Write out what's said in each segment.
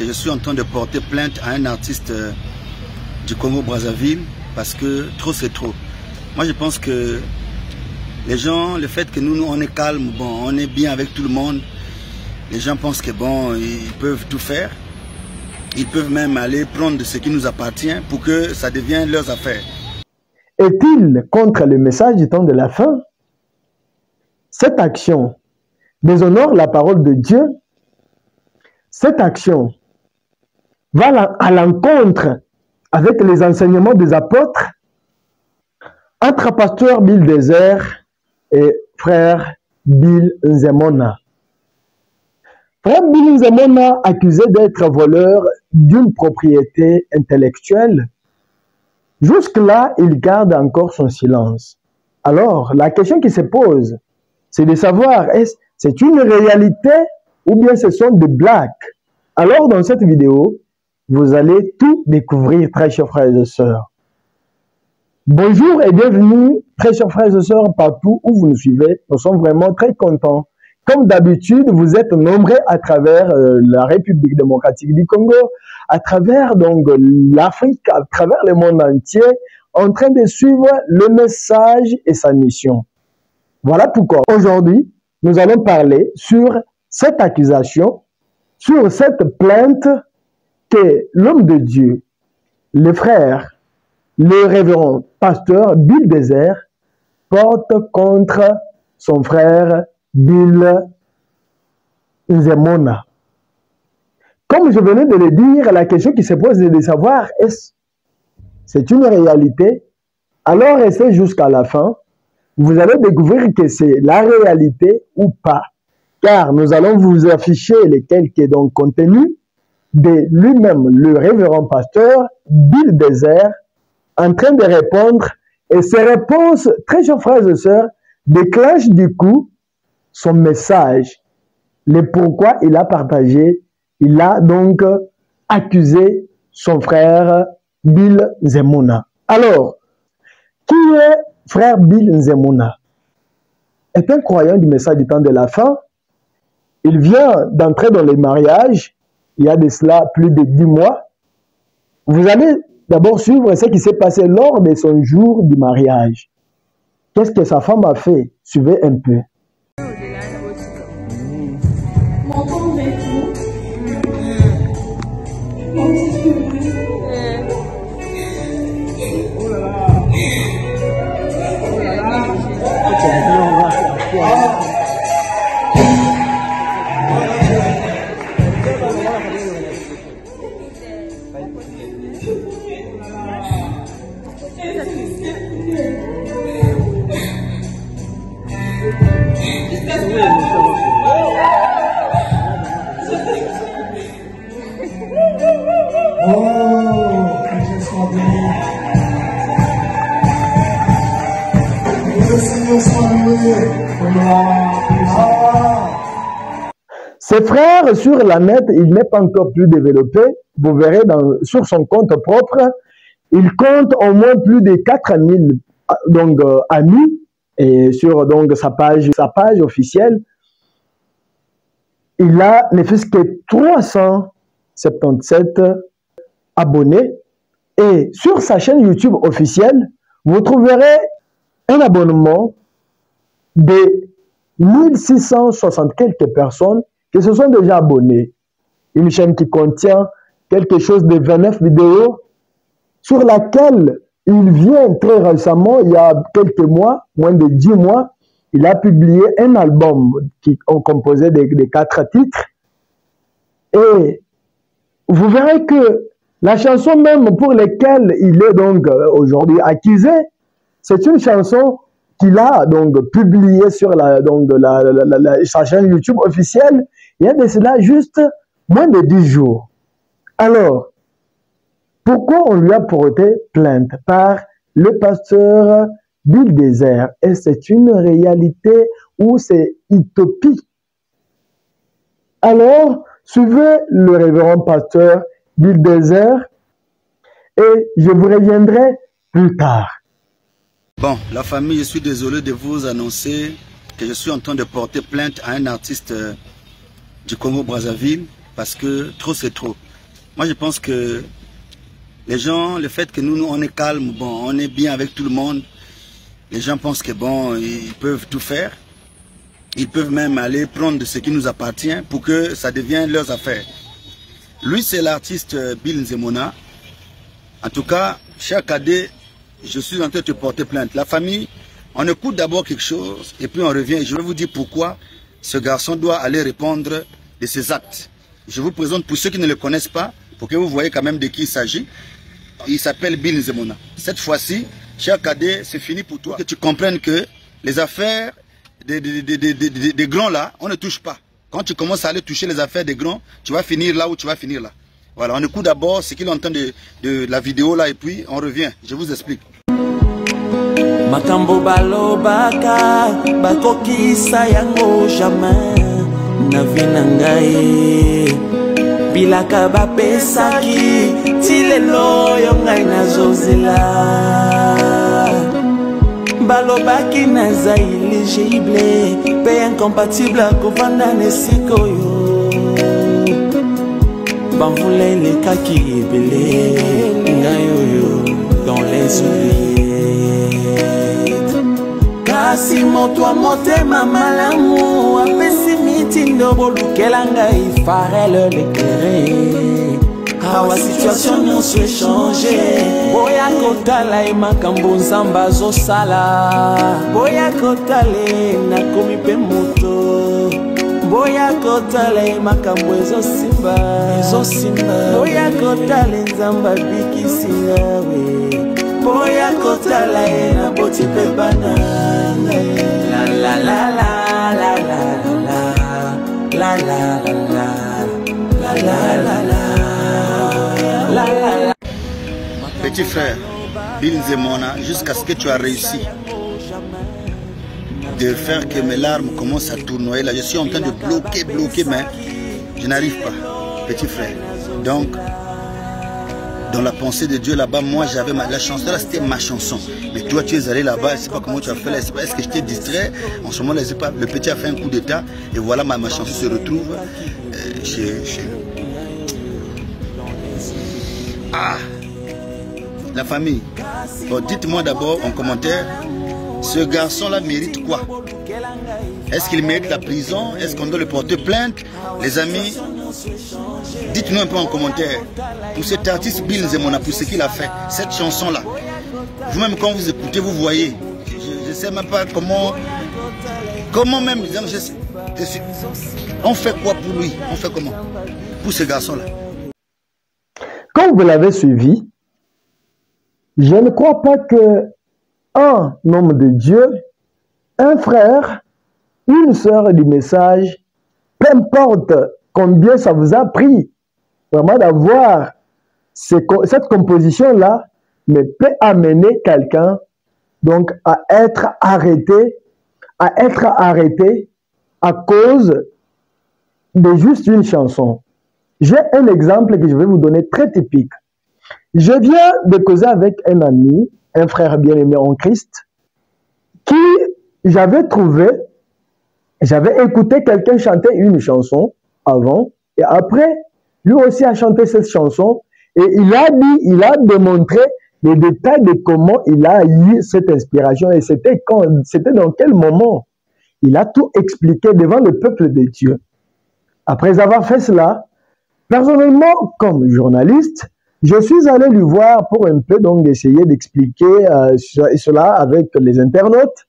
que je suis en train de porter plainte à un artiste du Congo-Brazzaville parce que trop c'est trop. Moi je pense que les gens, le fait que nous on est calme, bon, on est bien avec tout le monde, les gens pensent que bon, ils peuvent tout faire. Ils peuvent même aller prendre ce qui nous appartient pour que ça devienne leurs affaires. Est-il contre le message du temps de la fin? Cette action déshonore la parole de Dieu. Cette action va à l'encontre avec les enseignements des apôtres entre pasteur Bill Désert et frère Bill Nzemona. Frère Bill Nzemona, accusé d'être voleur d'une propriété intellectuelle, jusque-là, il garde encore son silence. Alors, la question qui se pose, c'est de savoir, est-ce que c'est une réalité ou bien ce sont des blagues? Alors, dans cette vidéo, vous allez tout découvrir, très chers frères et sœurs. Bonjour et bienvenue, très chers frères et sœurs, partout où vous nous suivez. Nous sommes vraiment très contents. Comme d'habitude, vous êtes nombreux à travers la République démocratique du Congo, à travers donc l'Afrique, à travers le monde entier, en train de suivre le message et sa mission. Voilà pourquoi aujourd'hui, nous allons parler sur cette accusation, sur cette plainte que l'homme de Dieu, le frère, le révérend pasteur Bill Désert porte contre son frère Bill Nzemona. Comme je venais de le dire, la question qui se pose est de savoir est-ce c'est une réalité? Alors restez jusqu'à la fin. Vous allez découvrir que c'est la réalité ou pas. Car nous allons vous afficher les quelques donc contenus de lui-même, le révérend pasteur Bill Désert, en train de répondre. Et ces réponses, très chers frères et sœurs, déclenchent du coup son message, le pourquoi il a partagé, il a donc accusé son frère Bill Nzemona. Alors, qui est frère Bill Nzemona? Est un croyant du message du temps de la fin. Il vient d'entrer dans les mariages, il y a de cela plus de 10 mois. Vous allez d'abord suivre ce qui s'est passé lors de son jour du mariage. Qu'est-ce que sa femme a fait? Suivez un peu. Ses frères sur la net, il n'est pas encore plus développé. Vous verrez sur son compte propre, il compte au moins plus de 4000 amis et sur donc sa page officielle, il a ne fait que 377 abonnés et sur sa chaîne YouTube officielle, vous trouverez un abonnement de 1660 quelques personnes qui se sont déjà abonnés. Une chaîne qui contient quelque chose de 29 vidéos sur laquelle il vient très récemment, il y a quelques mois, moins de 10 mois, il a publié un album qui est composé de 4 titres. Et vous verrez que la chanson même pour laquelle il est donc aujourd'hui accusé, c'est une chanson qu'il a donc publiée sur sa chaîne YouTube officielle. Il y a de cela juste moins de 10 jours. Alors, pourquoi on lui a porté plainte par le pasteur Bill Désert? Est-ce que c'est une réalité ou c'est utopie? Alors, suivez le révérend pasteur Bill Désert et je vous reviendrai plus tard. Bon, la famille, je suis désolé de vous annoncer que je suis en train de porter plainte à un artiste du Congo-Brazzaville parce que trop c'est trop. Moi, je pense que les gens, le fait que nous, on est calme, bon, on est bien avec tout le monde, les gens pensent que bon, ils peuvent tout faire. Ils peuvent même aller prendre de ce qui nous appartient pour que ça devienne leurs affaires. Lui, c'est l'artiste Bill Nzemona. En tout cas, cher cadet, je suis en train de te porter plainte. La famille, on écoute d'abord quelque chose et puis on revient. Je vais vous dire pourquoi ce garçon doit aller répondre de ses actes. Je vous présente pour ceux qui ne le connaissent pas, pour que vous voyez quand même de qui il s'agit. Il s'appelle Bill Nzemona. Cette fois-ci, cher cadet, c'est fini pour toi. Que tu comprennes que les affaires des grands là, on ne touche pas. Quand tu commences à aller toucher les affaires des grands, tu vas finir là où tu vas finir là. Voilà, on écoute d'abord ce qu'il entend de la vidéo là et puis on revient. Je vous explique. Makambo balobaka bakokisa yango jamais na vinangai bilaka bapesaki tilelo yo ngai nazozela balobaki naza illégible pe incompatible kovanda nesikoyo bamvula elekaki ebele ngai oyo dans les oubliettes kasi moto a motema malamu apesi mitindo bolukela ngai farele l'éclairé awa situation nyonso echange boya kotala e makambo nzambe azosala boya kotala nakomi mpe moto boya kotala e makambo ezosimba boya kotala nzambe abikisi ngawe boya kotala e naboti mpe bana la la la la la la la la la la la la la. Petit frère, Bill Nzemona, jusqu'à ce que tu as réussi de faire que mes larmes commencent à tournoyer. Là, je suis en train de bloquer, mais je n'arrive pas, petit frère. Donc, dans la pensée de Dieu là-bas, moi j'avais la chanson, là c'était ma chanson. Mais toi tu es allé là-bas, je ne sais pas comment tu as fait là, est-ce que je t'ai distrait? En ce moment là, le petit a fait un coup d'état et voilà ma chanson se retrouve chez Ah, la famille. Bon, dites-moi d'abord en commentaire, ce garçon-là mérite quoi? Est-ce qu'il mérite la prison? Est-ce qu'on doit le porter plainte? Les amis, dites-nous un peu en commentaire. Pour cet artiste Bill Nzemona, pour ce qu'il a fait, cette chanson-là. Vous-même quand vous écoutez, vous voyez. Je ne sais même pas comment même, on fait quoi pour lui? On fait comment? Pour ce garçon-là. Comme vous l'avez suivi, je ne crois pas que un homme de Dieu, un frère, une sœur du message, peu importe combien ça vous a pris vraiment d'avoir cette composition-là, mais peut amener quelqu'un donc à être arrêté à cause de juste une chanson. J'ai un exemple que je vais vous donner très typique. Je viens de causer avec un ami, un frère bien-aimé en Christ, qui j'avais écouté quelqu'un chanter une chanson avant, et après, lui aussi a chanté cette chanson, et il a démontré les détails de comment il a eu cette inspiration, et c'était dans quel moment. Il a tout expliqué devant le peuple de Dieu. Après avoir fait cela, personnellement, comme journaliste, je suis allé lui voir pour un peu donc essayer d'expliquer cela avec les internautes,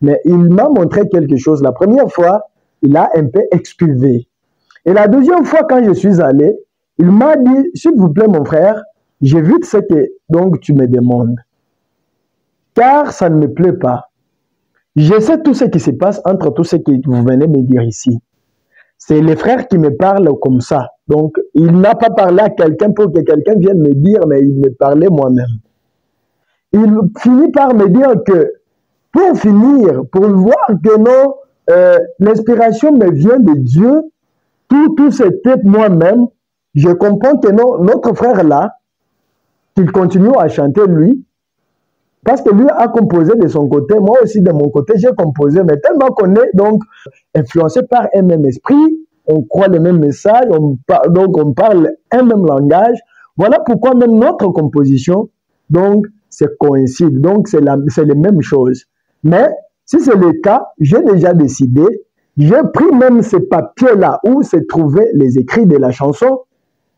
mais il m'a montré quelque chose. La première fois, il a un peu excuvé. Et la deuxième fois, quand je suis allé, il m'a dit, s'il vous plaît mon frère, j'évite ce que donc tu me demandes, car ça ne me plaît pas. Je sais tout ce qui se passe entre tout ce que vous venez me dire ici. C'est les frères qui me parlent comme ça. Donc, il n'a pas parlé à quelqu'un pour que quelqu'un vienne me dire, mais il me parlait moi-même. Il finit par me dire que, pour finir, pour voir que non, l'inspiration me vient de Dieu, tout c'était moi-même, je comprends que non, notre frère là, qu'il continue à chanter lui, parce que lui a composé de son côté, moi aussi de mon côté, j'ai composé, mais tellement qu'on est donc influencé par un même esprit, on croit les mêmes messages, donc on parle un même langage. Voilà pourquoi même notre composition, donc, c'est coïncide. Donc, c'est les mêmes choses. Mais, si c'est le cas, j'ai déjà décidé, j'ai pris même ces papiers-là où se trouvaient les écrits de la chanson,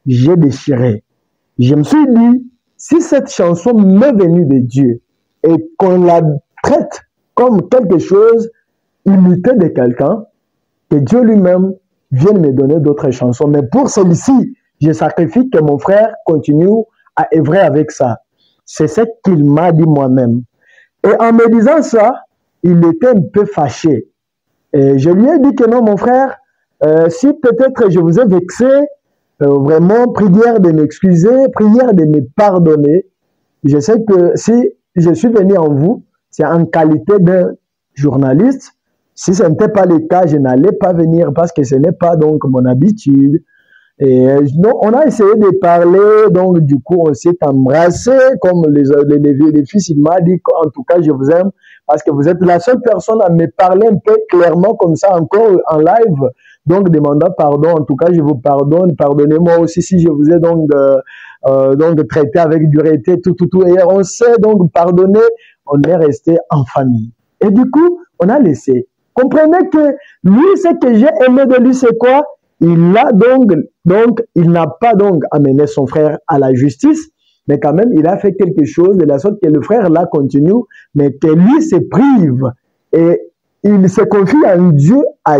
j'ai déchiré. Je me suis dit, si cette chanson m'est venue de Dieu et qu'on la traite comme quelque chose imité de quelqu'un, que Dieu lui-même vienne me donner d'autres chansons. Mais pour celle-ci, je sacrifie que mon frère continue à œuvrer avec ça. C'est ce qu'il m'a dit moi-même. Et en me disant ça, il était un peu fâché. Et je lui ai dit que non, mon frère, si peut-être je vous ai vexé, vraiment, prière de m'excuser, prière de me pardonner. Je sais que si je suis venu en vous, c'est en qualité d'un journaliste. Si ce n'était pas le cas, je n'allais pas venir parce que ce n'est pas donc mon habitude. Et non, on a essayé de parler, donc du coup on s'est embrassé, comme les fils, il m'a dit en tout cas je vous aime, parce que vous êtes la seule personne à me parler un peu clairement comme ça encore en live, donc demandant pardon, en tout cas je vous pardonne, pardonnez-moi aussi si je vous ai donc traité avec dureté, tout, et on s'est donc pardonné, on est resté en famille. Et du coup, on a laissé. Comprenez que lui, ce que j'ai aimé de lui, c'est quoi? Il a donc il n'a pas donc amené son frère à la justice, mais quand même, il a fait quelque chose de la sorte que le frère là continue, mais que lui se prive et il se confie à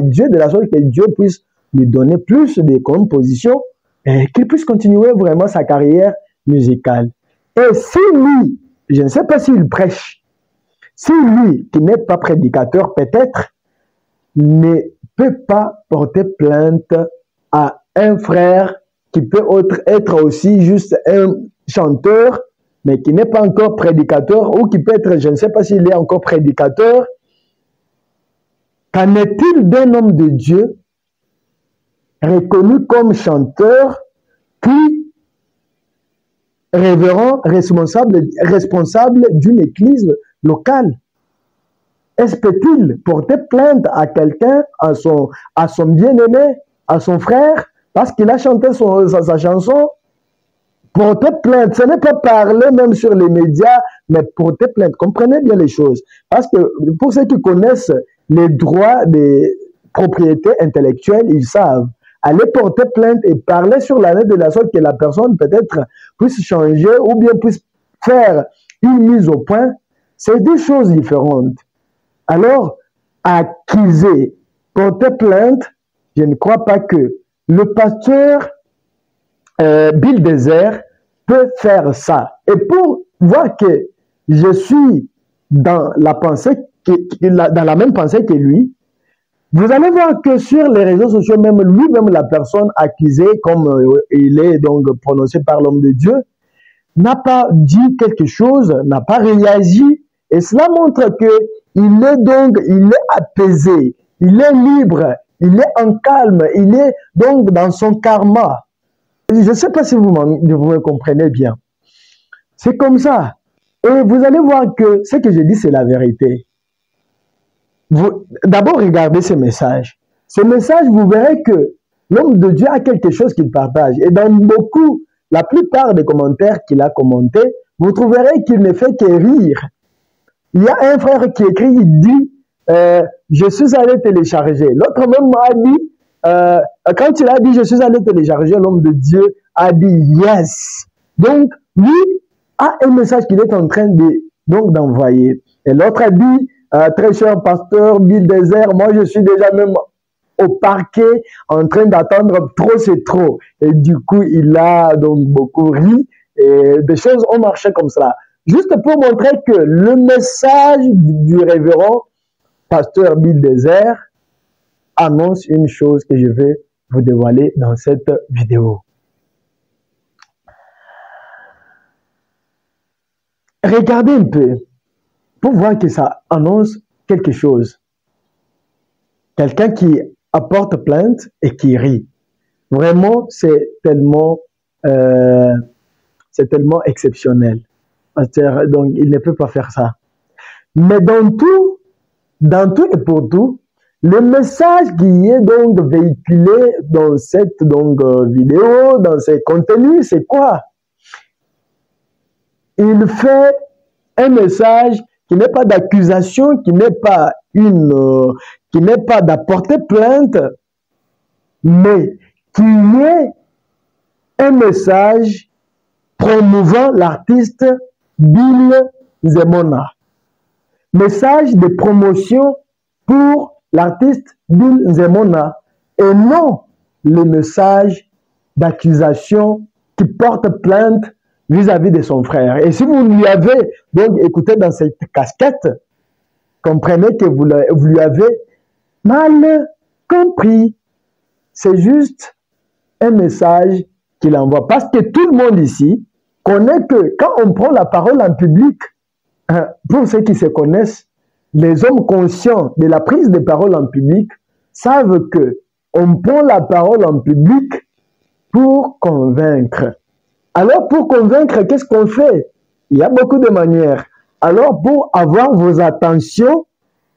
Dieu de la sorte que Dieu puisse lui donner plus de compositions et qu'il puisse continuer vraiment sa carrière musicale. Et si lui, je ne sais pas s'il prêche, si lui, qui n'est pas prédicateur peut-être, ne peut pas porter plainte à un frère qui peut être aussi juste un chanteur, mais qui n'est pas encore prédicateur, ou qui peut être, je ne sais pas s'il est encore prédicateur, qu'en est-il d'un homme de Dieu reconnu comme chanteur, puis révérend, responsable d'une église locale? Est-ce peut-il porter plainte à quelqu'un, à son bien-aimé, à son frère, parce qu'il a chanté sa chanson? Porter plainte, ce n'est pas parler même sur les médias, mais porter plainte. Comprenez bien les choses. Parce que pour ceux qui connaissent les droits des propriétés intellectuelles, ils savent. Aller porter plainte et parler sur la net de la sorte que la personne peut-être puisse changer ou bien puisse faire une mise au point, c'est deux choses différentes. Alors, accuser, porter plainte, je ne crois pas que le pasteur Bill Desert peut faire ça. Et pour voir que je suis dans la pensée, dans la même pensée que lui, vous allez voir que sur les réseaux sociaux, même lui-même, la personne accusée, comme il est donc prononcé par l'homme de Dieu, n'a pas dit quelque chose, n'a pas réagi. Et cela montre que il est apaisé, il est libre, il est en calme, il est donc dans son karma. Je ne sais pas si vous me comprenez bien. C'est comme ça. Et vous allez voir que ce que je dis, c'est la vérité. D'abord, regardez ce message. Ce message, vous verrez que l'homme de Dieu a quelque chose qu'il partage. Et dans la plupart des commentaires qu'il a commentés, vous trouverez qu'il ne fait que rire. Il y a un frère qui écrit, il dit, je suis allé télécharger. L'autre même a dit, quand il a dit, je suis allé télécharger, l'homme de Dieu a dit, yes. Donc, lui a un message qu'il est en train d'envoyer. Et l'autre a dit, très cher pasteur Bill Desert, moi je suis déjà même au parquet en train d'attendre, trop c'est trop. Et du coup, il a donc beaucoup ri et des choses ont marché comme cela. Juste pour montrer que le message du révérend pasteur Bill Desert annonce une chose que je vais vous dévoiler dans cette vidéo. Regardez un peu pour voir que ça annonce quelque chose. Quelqu'un qui apporte plainte et qui rit. Vraiment, c'est tellement exceptionnel. Donc, il ne peut pas faire ça. Mais dans tout et pour tout, Le message qui est donc véhiculé dans cette vidéo, dans ces contenus, c'est quoi? Il fait un message qui n'est pas d'accusation, qui n'est pas d'apporter plainte, mais qui est un message promouvant l'artiste Bill Nzemona. Message de promotion pour l'artiste Bill Nzemona et non le message d'accusation qui porte plainte vis-à-vis de son frère. Et si vous lui avez donc écouté dans cette casquette, comprenez que vous lui avez mal compris. C'est juste un message qu'il envoie. Parce que tout le monde ici connaît que quand on prend la parole en public, pour ceux qui se connaissent, les hommes conscients de la prise de parole en public savent que on prend la parole en public pour convaincre. Alors pour convaincre, qu'est-ce qu'on fait? Il y a beaucoup de manières. Alors pour avoir vos attentions,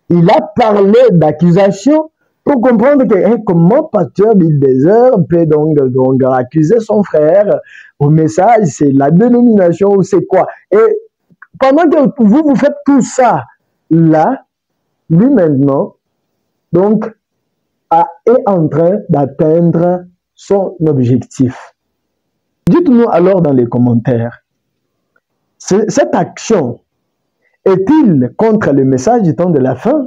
il a parlé d'accusation pour comprendre que comment pasteur Bill Dezer peut donc accuser son frère au message, c'est la dénomination ou c'est quoi? Et pendant que vous faites tout ça, là, lui maintenant, donc, est en train d'atteindre son objectif. Dites-nous alors dans les commentaires, cette action est-il contre le message du temps de la fin?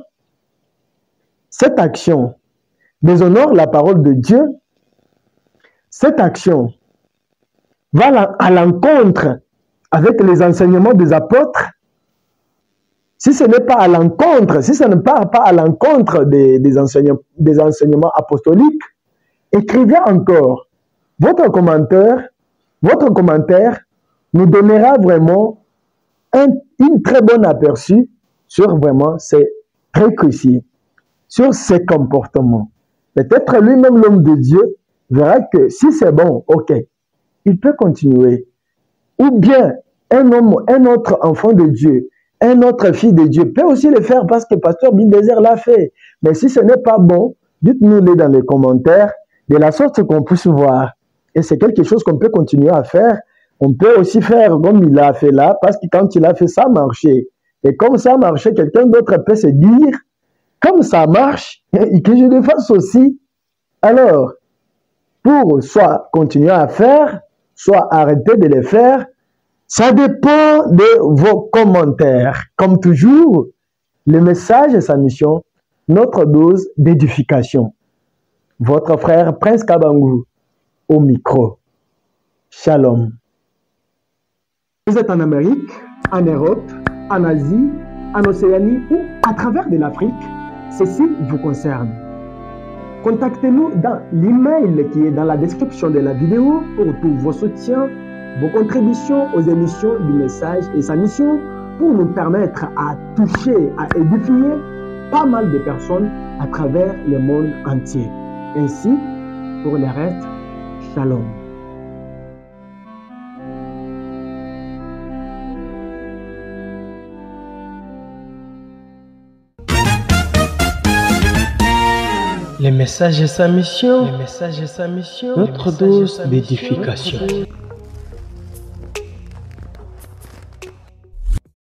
Cette action déshonore la parole de Dieu? Cette action va à l'encontre avec les enseignements des apôtres? Si ce n'est pas à l'encontre, si ça ne part pas à l'encontre des enseignements apostoliques, écrivez encore. Votre commentaire nous donnera vraiment une très bonne aperçu sur vraiment ces trucs ici, sur ces comportements. Peut-être lui-même, l'homme de Dieu, verra que si c'est bon, ok, il peut continuer. Ou bien un autre enfant de Dieu, un autre fils de Dieu peut aussi le faire parce que pasteur Bill Dezer l'a fait. Mais si ce n'est pas bon, dites-nous-le dans les commentaires, de la sorte qu'on puisse voir. Et c'est quelque chose qu'on peut continuer à faire. On peut aussi faire comme il a fait là, parce que quand il a fait ça, marché. Et comme ça marchait, quelqu'un d'autre peut se dire, comme ça marche, et que je le fasse aussi. Alors, pour soit continuer à faire, soit arrêter de le faire, ça dépend de vos commentaires. Comme toujours, le message et sa mission, notre dose d'édification. Votre frère Prince Kabangou au micro. Shalom. Vous êtes en Amérique, en Europe, en Asie, en Océanie ou à travers de l'Afrique, ceci vous concerne. Contactez-nous dans l'email qui est dans la description de la vidéo pour tous vos soutiens, vos contributions aux émissions du message et sa mission pour nous permettre à toucher, à édifier pas mal de personnes à travers le monde entier. Ainsi, pour le reste, shalom. Le message et sa mission, notre dose d'édification.